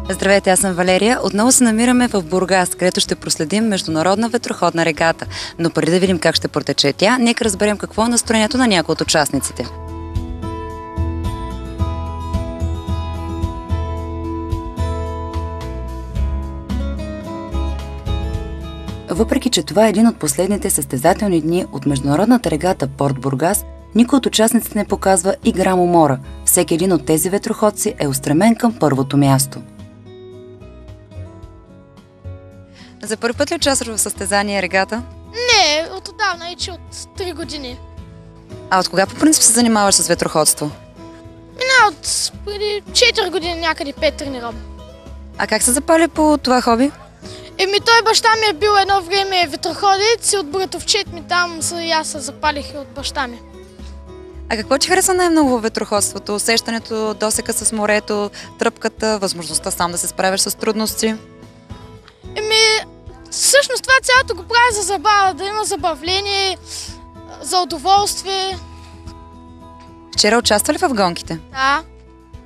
Здравейте, аз съм Валерия. Отново се намираме в Бургас, където ще проследим международна ветроходна регата. Но преди да видим как ще протече тя, нека разберем какво е настроението на някои от участниците. Въпреки че това е един от последните състезателни дни от международната регата Порт Бургас, никой от участниците не показва и грам умора. Всеки един от тези ветроходци е устремен към първото място. За първи път ли участваш в състезание регата? Не, от отдавна, че от 3 години. А от кога по принцип се занимаваш с ветроходство? От преди 4 години, някъде 5 тренирам. А как се запали по това хоби? Той баща ми е бил едно време ветроходец и от братовчет ми там и аз се запалих от баща ми. А какво ти харесва най-много във ветроходството? Усещането, досека с морето, тръпката, възможността сам да се справиш с трудности? Всъщност това цялото го прави за забава, да има забавление, за удоволствие. Вчера участва ли в гонките? Да.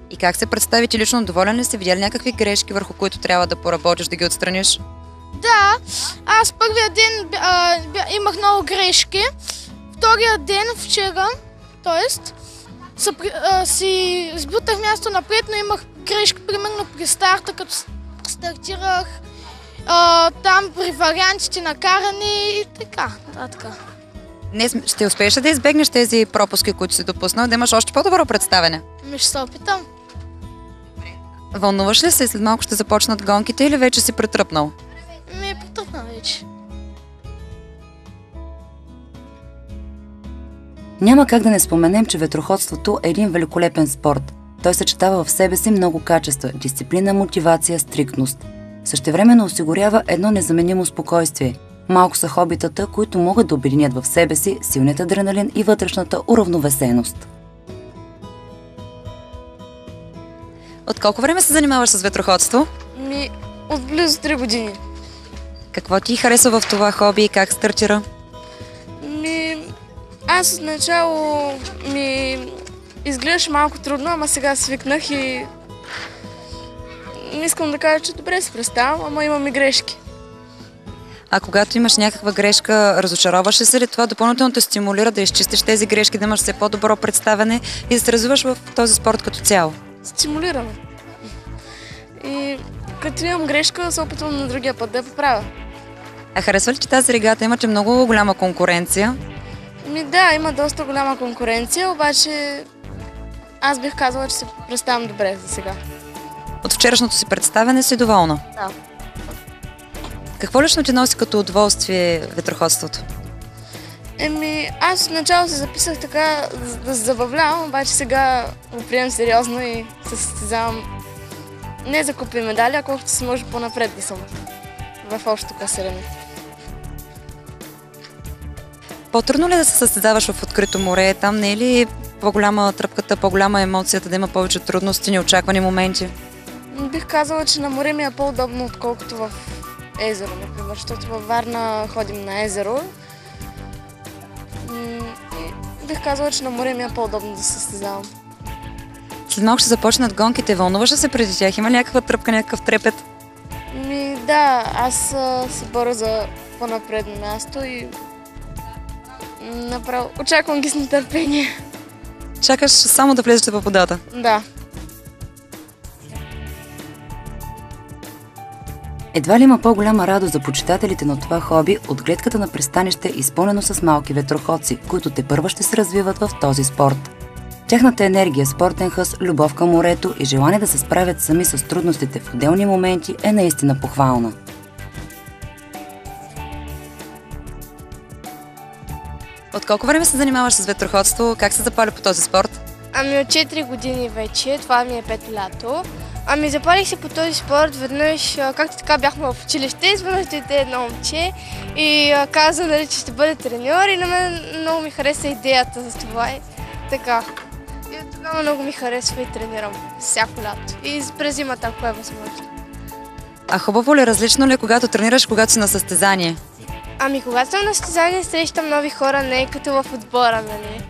И как се представи, ти лично доволен ли си? Видя ли някакви грешки, върху които трябва да поработиш, да ги отстраниш? Да, аз първия ден имах много грешки. Втория ден, вчера, си сбутах място напред, но имах грешки, примерно при старта, като стартирах, там при вариантите на каране и така. Днес ще успееш да избегнеш тези пропуски, които си допуснал, да имаш още по-добро представяне? Ще се опитам. Вълнуваш ли се? След малко ще започнат гонките или вече си претръпнал? Претръпнал вече. Няма как да не споменем, че ветроходството е един великолепен спорт. Той съчетава в себе си много качества – дисциплина, мотивация, стриктност. Същевременно осигурява едно незаменимо спокойствие. Малко са хобитата, които могат да обединят в себе си силният адреналин и вътрешната уравновесеност. От колко време се занимаваш с ветроходство? От близо 3 години. Какво ти харесва в това хоби и как стартира? Аз отначало ми изглеждаше малко трудно, ама сега свикнах и не искам да кажа, че добре се представям, ама имам и грешки. А когато имаш някаква грешка, разочароваш ли се ли? Това допълнително те стимулира да изчистиш тези грешки, да имаш все по-добро представяне и да се развиваш в този спорт като цяло? Стимулираме. И като имам грешка, се опитвам на другия път да я поправя. А харесва ли ти тази регата? Имате много голяма конкуренция. Да, има доста голяма конкуренция, обаче аз бих казала, че се представям добре за сега. От вчерашното си представяне си доволна? Да. Какво лично ти носи като удоволствие ветроходството? Аз отначало се записах така да се забавлявам, обаче сега го приемам сериозно и се състезавам не за купи медали, а колкото се може по-напред да съм в общото класиране. По-трудно ли да се състезаваш в открито море? Там не е ли по-голяма тръпката, по-голяма емоцията, да има повече трудности, неочаквани моменти? Бих казала, че на море ми е по-удобно, отколкото в езеро, например, защото във Варна ходим на езеро. Бих казала, че на море ми е по-удобно да се състезавам. След малко ще започнат гонките. Вълнуваш ли се преди тях? Има ли някаква тръпка, някакъв трепет? Да, аз се боря за по-напредно място и направо очаквам ги с нетърпение. Чакаш само да влезете във водата? Да. Едва ли има по-голяма радост за почитателите на това хоби от гледката на пристанище, изпълнено с малки ветроходци, които тепърва ще се развиват в този спорт. Тяхната енергия, спортен хъс, любов към морето и желание да се справят сами с трудностите в отделни моменти е наистина похвална. От колко време се занимаваш с ветроходство? Как се запали по този спорт? От 4 години вече, това ми е 5-то лято. Запалих се по този спорт веднъж, както така бяхме в училище, изведнъж дойде едно момче и каза, че ще бъде треньор и на мен много ми хареса идеята за това и така. И от тогава много ми харесва и тренирам всяко лято и през зимата, ако е възможно. А хубаво ли, различно ли, когато тренираш, когато си на състезание? Когато съм на състезание, срещам нови хора, не е като в отбора, нали.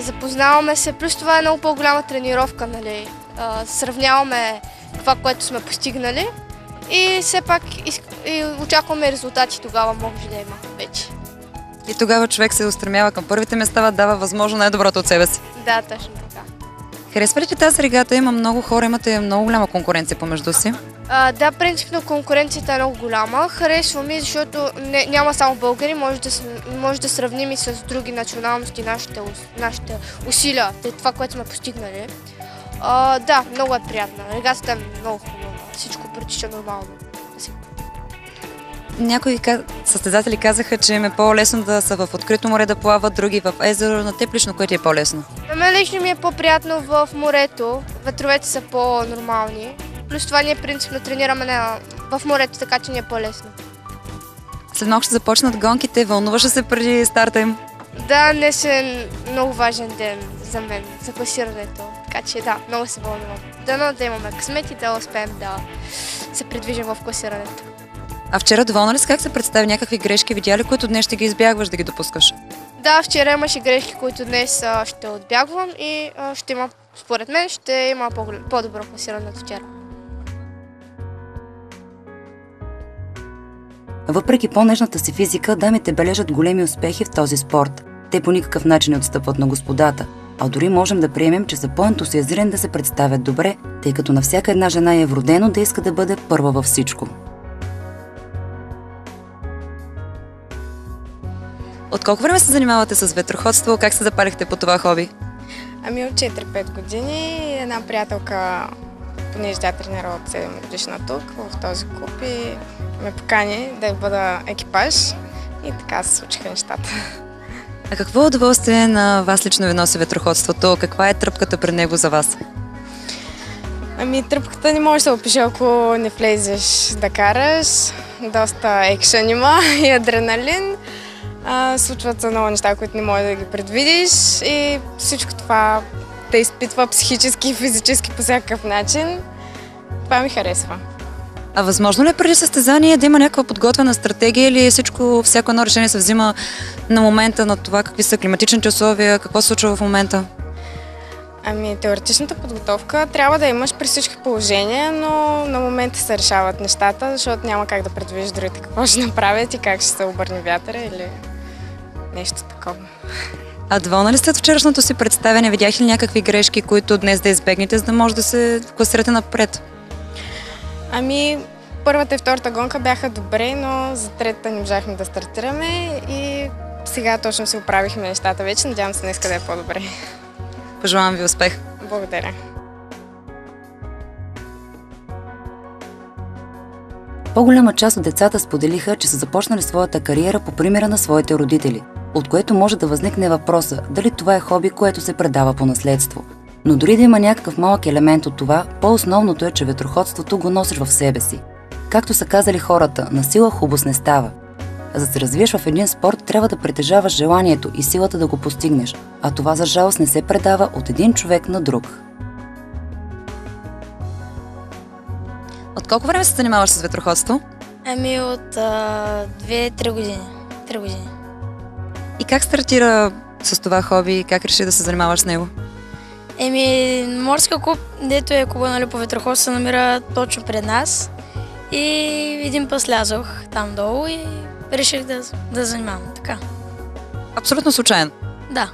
Запознаваме се, плюс това е много по-голяма тренировка, нали. Сравняваме това, което сме постигнали. И все пак и очакваме резултати, тогава може да има вече. И тогава човек се устремява към първите места, дава възможно най-доброто от себе си. Да, точно така. Харесва ли ти тази регата? Има много хора, имате много голяма конкуренция помежду си. Да, принципно конкуренцията е много голяма. Харесва ми, защото няма само българи, може да сравним и с други националности нашите усилия, това, което сме постигнали. Да, много е приятна. Регатата е много хубава. Всичко протича нормално. Някои състезатели казаха, че им е по-лесно да са в открито море да плават, други в езеро. На теб лично, което е по-лесно? На мен лично ми е по-приятно в морето. Ветровете са по-нормални. Плюс това ние принципно тренираме в морето, така че ни е по-лесно. След малко ще започнат гонките. Вълнуваш ли се преди старта им? Да, днес е много важен ден за мен, за класирането. Така че да, много се вълнувам. Дано да имаме късмет и да успеем да се придвижим в класирането. А вчера доволна ли си как се представи някакви грешки? Видя ли, които днес ще ги избягваш да ги допускаш? Да, вчера имаше грешки, които днес ще отбягвам и ще има, според мен, ще има по-добро класиране от вчера. Въпреки по-нежната си физика, дамите бележат големи успехи в този спорт. Те по никакъв начин не отстъпват на господата, а дори можем да приемем, че са по-ентусиазирани да се представят добре, тъй като на всяка една жена е вродено да иска да бъде първа във всичко. От колко време се занимавате с ветроходство? Как се запалихте по това хоби? Ами от 4-5 години. Една приятелка, понеже тя тренира от 7 годишна тук в този клуб и ме покани да бъда екипаж и така се случиха нещата. А какво удоволствие на вас лично ви носи ветроходството? Каква е тръпката пред него за вас? Ами тръпката не може да се опише, ако не влезеш да караш. Доста екшън има и адреналин. Случват се много неща, които не можеш да ги предвидиш и всичко това те изпитва психически и физически по всякакъв начин. Това ми харесва. А възможно ли е преди състезание да има някаква подготвена стратегия или всяко едно решение се взима на момента на това какви са климатичните условия, какво се случва в момента? Ами теоретичната подготовка трябва да имаш при всички положения, но на момента се решават нещата, защото няма как да предвидиш другите какво ще направят и как ще се обърне вятъра или нещо такова. А доволна ли сте от вчерашното си представяне? Видях ли някакви грешки, които днес да избегнете, за да може да се класирате напред? Ами първата и втората гонка бяха добре, но за третата не можахме да стартираме и сега точно си оправихме нещата вече. Надявам се днес да е по-добре. Пожелавам ви успех! Благодаря! По-голяма част от децата споделиха, че са започнали своята кариера по примера на своите родители, от което може да възникне въпроса дали това е хоби, което се предава по наследство. Но дори да има някакъв малък елемент от това, по-основното е, че ветроходството го носиш в себе си. Както са казали хората, на сила хубост не става. За да се развиеш в един спорт, трябва да притежаваш желанието и силата да го постигнеш, а това за жалост не се предава от един човек на друг. От колко време се занимаваш с ветроходство? Ами от 2-3 години. 3 години. И как стартира с това хоби? Как реши да се занимаваш с него? Морска клуб, дето е клуба, нали, по ветроходство, се намира точно пред нас. И един път слязох там долу и реших да занимавам така. Абсолютно случайно? Да.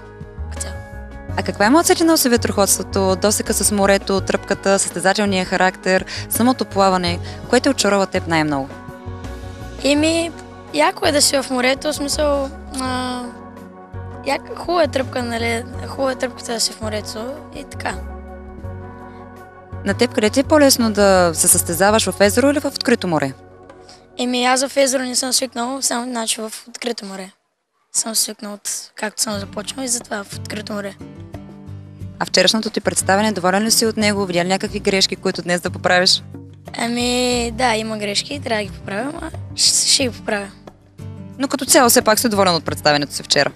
А каква емоция ти носи ветроходството, досека с морето, тръпката, състезателния характер, самото плаване? Кое те очарова теб най-много? Яко е да си в морето, в смисъл... хубава е тръпка, нали? Хубава е тръпката да си в морето и така. На теб къде ти е по-лесно да се състезаваш, в езеро или в открито море? Аз в езеро не съм свикнал, само значи в открито море. Съм свикнал от както съм започнал и затова в открито море. А вчерашното ти представяне, доволен ли си от него? Видя ли някакви грешки, които днес да поправиш? Да, има грешки, трябва да ги поправя, но ще ги поправя. Но като цяло все пак си доволен от представянето си вчера?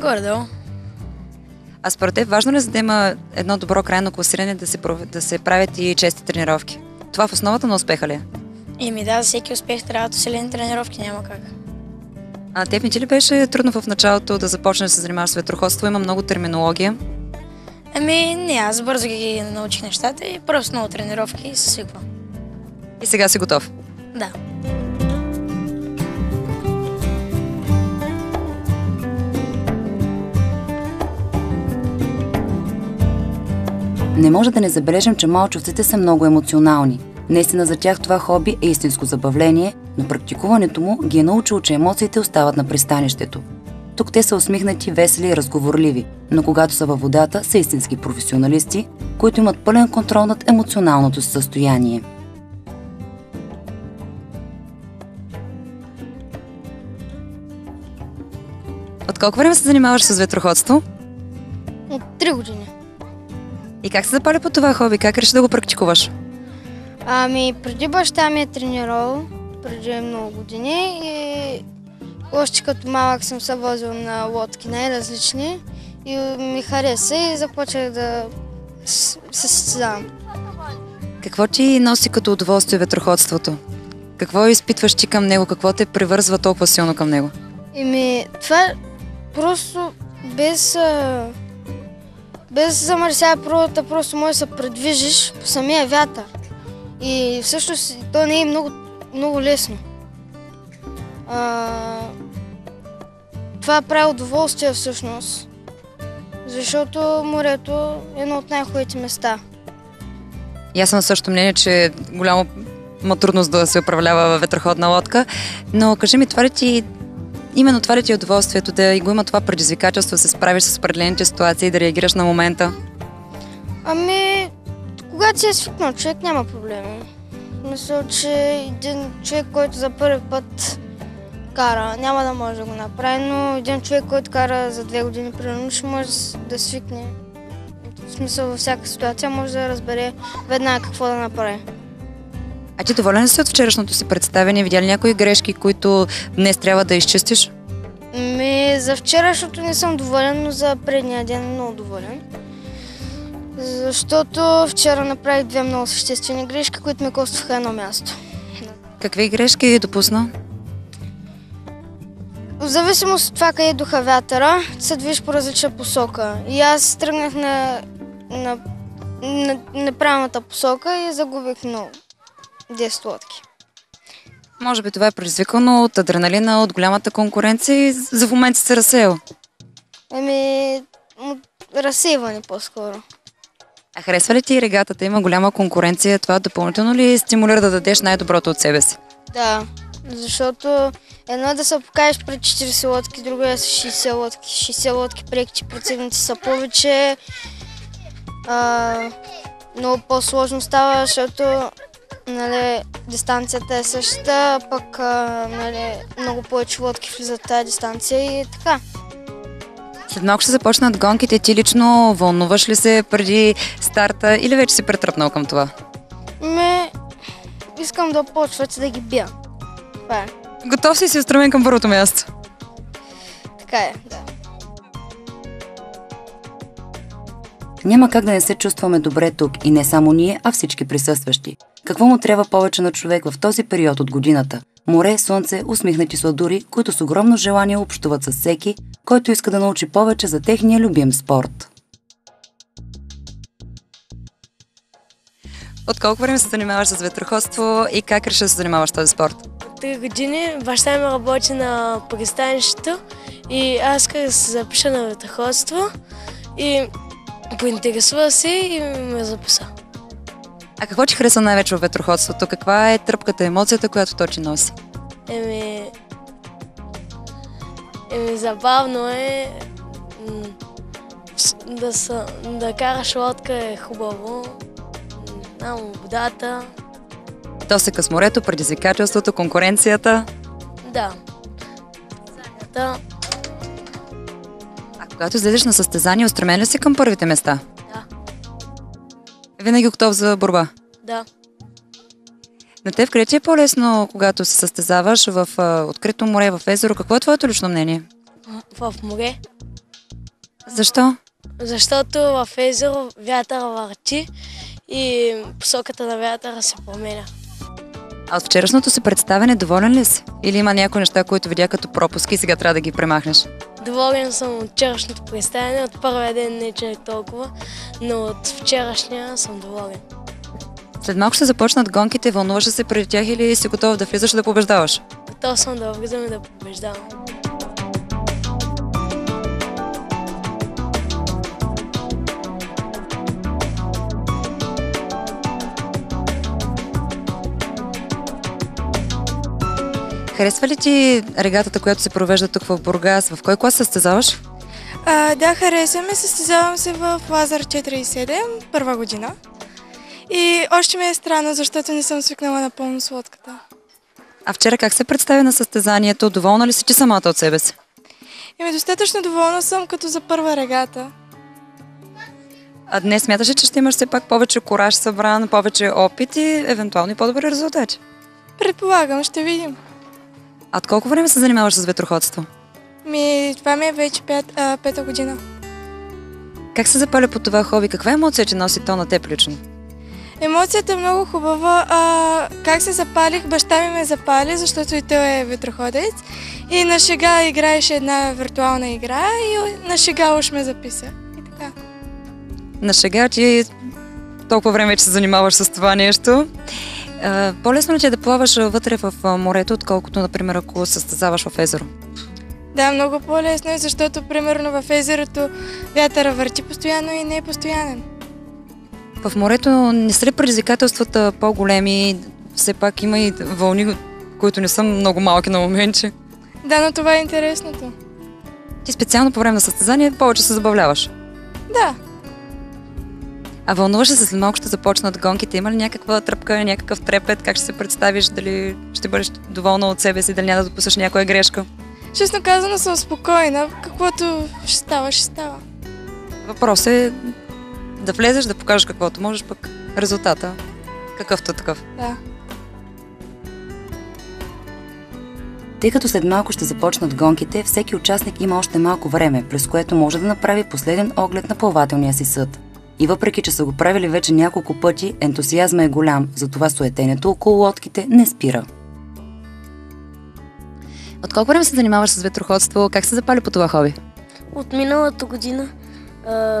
Горе-долу. А според теб важно ли, за да има едно добро крайно класиране, да се правят и чести тренировки? Това в основата на успеха ли е? Да, за всеки успех трябва да усилени тренировки, няма как. А теб не ти ли беше трудно в началото да започнеш да се занимаваш с ветроходство? Има много терминология. Ами не, аз бързо ги научих нещата и просто много тренировки и се свиквам. И сега си готов. Да. Не може да не забележим, че малчовците са много емоционални. Наистина за тях това хоби е истинско забавление, но практикуването му ги е научило, че емоциите остават на пристанището. Тук те са усмихнати, весели и разговорливи, но когато са във водата, са истински професионалисти, които имат пълен контрол над емоционалното си състояние. От колко време се занимаваш с ветроходство? От 3 години. И как се запали по това хоби? Как реши да го практикуваш? Ами, преди баща ми е тренирал, преди много години и още като малък съм се возил на лодки най-различни и ми хареса и започнах да се състезавам. Какво ти носи като удоволствие ветроходството? Какво изпитваш ти към него? Какво те превързва толкова силно към него? Това просто без да замърсява природата, просто може да се предвижиш по самия вятър. И всъщност то не е много лесно. Това прави удоволствие всъщност, защото морето е едно от най-хубавите места. И аз съм също мнение, че е голяма трудност да се управлява ветроходна лодка, но кажи ми, именно това ли ти е удоволствието, да го има това предизвикателство, да се справиш с определените ситуации и да реагираш на момента? Ами, когато си е свикнал човек, няма проблеми. Мисля, че един човек, който за първи път кара, няма да може да го направи, но един човек, който кара за 2 години, примерно, ще може да свикне. В смисъл, във всяка ситуация може да разбере веднага какво да направи. А ти доволен ли си от вчерашното си представяне? Видя ли някои грешки, които днес трябва да изчистиш? За вчерашното не съм доволен, но за предния ден много доволен. Защото вчера направих 2 много съществени грешки, които ми костваха едно място. Какви грешки допусна? В зависимост от това къде духа вятъра, се движиш по различна посока. И аз тръгнах на неправилната посока и загубих много 10 лодки. Може би това е предизвикано от адреналина, от голямата конкуренция и за в момента се разсеял. От разсейване по-скоро. А харесва ли ти регатата? Има голяма конкуренция. Това допълнително ли стимулира да дадеш най-доброто от себе си? Да, защото едно е да се покажеш пред 40 лодки, друго е с 60 лодки. 60 лодки преките противници са повече. Много по-сложно става, защото дистанцията е същата, пък много повече лодки влизат в тази дистанция и така. След малко ще започнат гонките. Ти лично вълнуваш ли се преди старта или вече си претръпнал към това? Искам да почват да ги бия. Това е. Готов си устремен към първото място? Така е, да. Няма как да не се чувстваме добре тук и не само ние, а всички присъстващи. Какво му трябва повече на човек в този период от годината? Море, слънце, усмихнати сладури, които с огромно желание общуват с всеки, който иска да научи повече за техния любим спорт. От колко време се занимаваш с ветроходство и как реши да се занимаваш с този спорт? От 3 години баща ми работи на пристанището и аз исках да се запиша на ветроходство и поинтересува се и ме записа. А какво ти хареса най-вече в ветроходството? Каква е тръпката, емоцията, която то ти носи? Забавно е да караш лодка е хубаво. Водата. Досека с морето, предизвикателството, конкуренцията. Да. А когато излезеш на състезание, устремен ли си към първите места? Да. Винаги готов за борба? Да. На теб къде ти е по-лесно, когато се състезаваш в открито море, в езеро? Какво е твоето лично мнение? В море. Защо? Защото в езеро вятъра върти и посоката на вятъра се променя. А от вчерашното си представяне доволен ли си? Или има някои неща, които видя като пропуски и сега трябва да ги премахнеш? Доволен съм от вчерашното представяне. От първия ден не чак толкова, но от вчерашния съм доволен. След малко ще започнат гонките, вълнуваш ли се преди тях или си готов да влизаш и да побеждаваш? Готов съм да влизам и да побеждавам. Харесва ли ти регатата, която се провежда тук в Бургас? В кой клас състезаваш? Да, харесваме. Състезавам се в Лазар 4.7, първа година. И още ми е странно, защото не съм свикнала напълно с лодката. А вчера как се представи на състезанието? Доволна ли си ти самата от себе си? Достатъчно доволна съм като за първа регата. А днес смяташ ли, че ще имаш все пак повече кураж събран, повече опит и евентуално и по-добри резултати? Предполагам, ще видим. А от колко време се занимаваш с ветроходство? Това ми е вече пета година. Как се запаля по това хоби? Каква емоция ти носи то на теб лично? Емоцията е много хубава. Как се запалих? Баща ми ме запали, защото и той е ветроходец. И на шега играеше една виртуална игра и на шега уж ме записа. И така. На шега ти толкова време, че се занимаваш с това нещо. По-лесно ли ти е да плаваш вътре в морето, отколкото, например, ако състезаваш в езеро? Да, много по-лесно е, защото, примерно, в езерото вятъра върти постоянно и не е постоянен. В морето не са ли предизвикателствата по-големи? Все пак има и вълни, които не са много малки на моменти. Да, но това е интересното. Ти специално по време на състезание повече се забавляваш? Да. А вълнуваш ли се, след малко ще започнат гонките? Има ли някаква тръпка, някакъв трепет? Как ще се представиш? Дали ще бъдеш доволна от себе си? Дали няма да допуснеш някоя грешка? Честно казано съм спокойна. Каквото ще става, ще става. Въпрос е да влезеш, да покажеш каквото можеш, пък резултата какъвто такъв. Да. Тъй като след малко ще започнат гонките, всеки участник има още малко време, през което може да направи последен оглед на плавателния си съд. И въпреки, че са го правили вече няколко пъти, ентусиазма е голям, затова суетенето около лодките не спира. От колко време се занимаваш с ветроходство? Как се запали по това хоби? От миналата година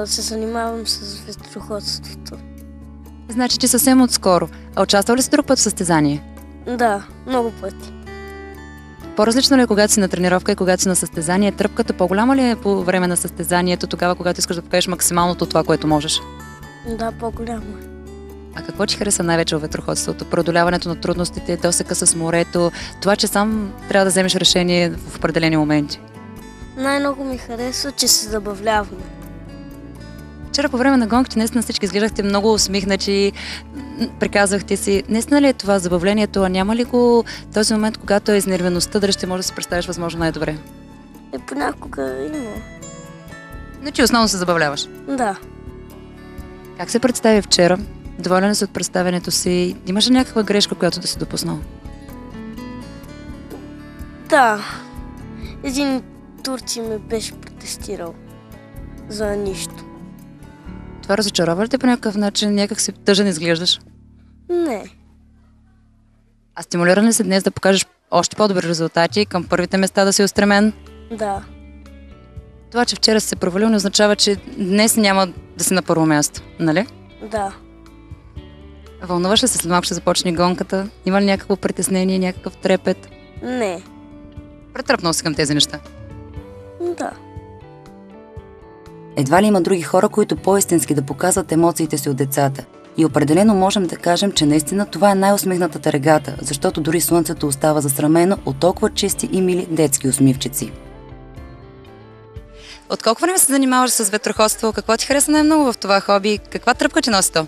се занимавам с ветроходството. Значи, че съвсем отскоро. А участвал ли си друг път в състезание? Да, много пъти. По-различно ли е, когато си на тренировка и когато си на състезание? Тръпката по-голяма ли е по време на състезанието, тогава, когато искаш да покажеш максималното това, което можеш? Да, по-голяма е. А какво ти хареса най-вече в ветроходството? Преодоляването на трудностите, досека с морето, това, че сам трябва да вземеш решение в определени моменти? Най-много ми харесва, че се забавляваме. Вчера по време на гонките наистина всички изглеждахте много усмихнати, приказвахте си. Наистина ли е това забавлението, а няма ли го този момент, когато е изнервеността, дали ще можеш да се представиш възможно най-добре? Понякога има. Но ти основно се забавляваш. Да. Как се представи вчера? Доволен си от представянето си? Имаш ли някаква грешка, която да си допуснал? Да. Един турци ме беше протестирал за нищо. Това разочарова ли те по някакъв начин? Някак си тъжен изглеждаш? Не. А стимулиран ли си днес да покажеш още по-добри резултати, към първите места да си устремен? Да. Това, че вчера си се провалил, не означава, че днес няма да си на първо място, нали? Да. Вълнуваш ли се, след малко ще започне гонката? Има ли някакво притеснение, някакъв трепет? Не. Претръпнал си към тези неща? Да. Едва ли има други хора, които по-истински да показват емоциите си от децата. И определено можем да кажем, че наистина това е най-усмихнатата регата, защото дори слънцето остава засрамено от толкова чисти и мили детски усмивчици. От колко време се занимаваш с ветроходство? Какво ти хареса най-много в това хоби? Каква тръпка ти носи то?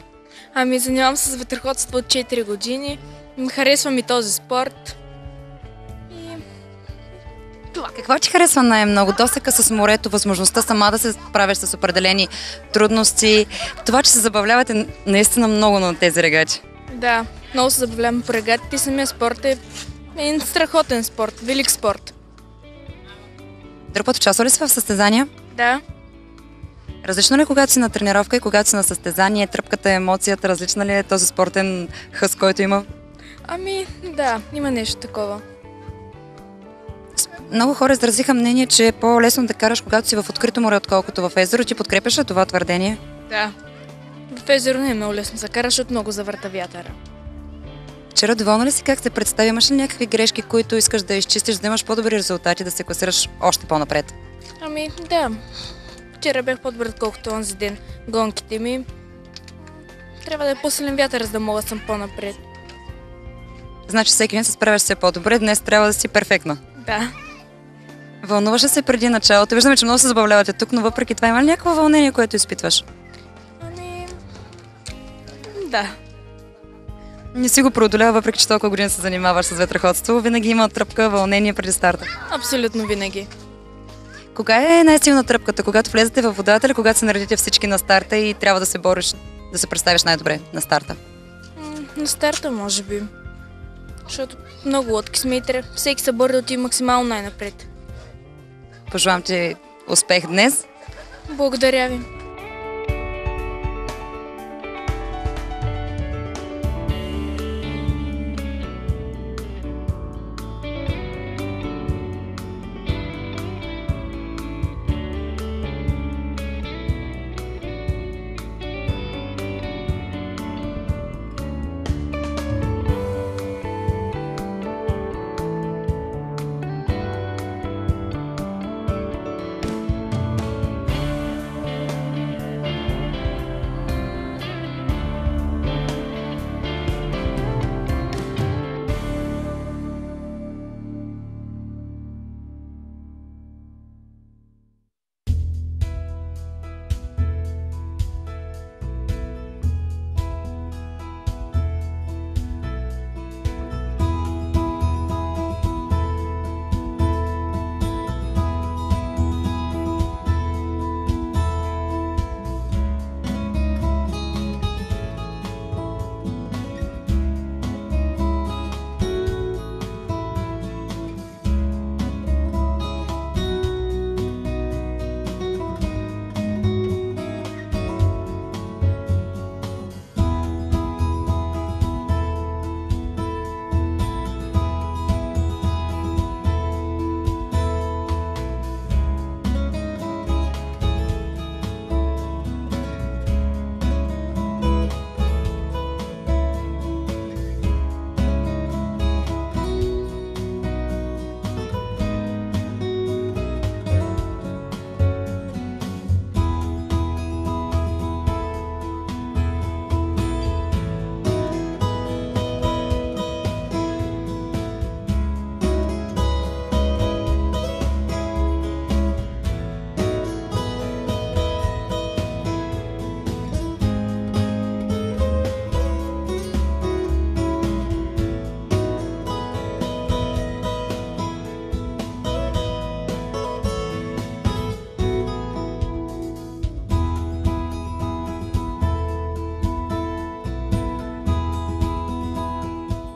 Занимавам се с ветроходство от 4 години. Харесва ми този спорт. Какво ти харесва най-много? Досека с морето, възможността сама да се справиш с определени трудности. Това, че се забавлявате наистина много на тези регати. Да, много се забавлявам по регатите. Самия спорт е един страхотен спорт, велик спорт. Друг път участвал ли си в състезания? Да. Различно ли е, когато си на тренировка и когато си на състезание? Тръпката, емоцията, различна ли е този спортен хъс, който има? Да, има нещо такова. Много хора изразиха мнение, че е по-лесно да караш, когато си в открито море, отколкото в езеро. Ти подкрепяш ли това твърдение? Да. В езеро не е много лесно да караш, защото много завърта вятъра. Вчера доволна ли си как се представи? Имаш ли някакви грешки, които искаш да изчистиш, да имаш по-добри резултати, да се класираш още по-напред? Ами, да. Вчера бях по-добър, отколкото онзи ден. Гонките ми. Трябва да е по-силен вятър, за да мога да съм по-напред. Значи всеки ден се справяш все по-добре, днес трябва да си перфектна. Да. Вълнуваш ли се преди началото? Виждаме, че много се забавлявате тук, но въпреки това има ли някакво вълнение, което изпитваш? Ами... Да. Не си го преодолява, въпреки че толкова години се занимаваш с ветроходство. Винаги има тръпка, вълнение преди старта. Абсолютно винаги. Кога е най-силна тръпката? Когато влезете във водата или когато се наредите всички на старта и трябва да се бориш, да се представиш най-добре на старта? На старта, може би. Защото много лодки сме и всеки се бори да отиде максимално най-напред. Пожелавам ти успех днес. Благодаря ви.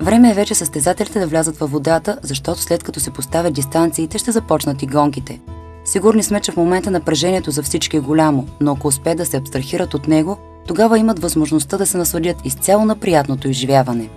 Време е вече състезателите да влязат във водата, защото след като се поставят дистанциите, ще започнат и гонките. Сигурни сме, че в момента напрежението за всички е голямо, но ако успеят да се абстрахират от него, тогава имат възможността да се насладят изцяло на приятното изживяване.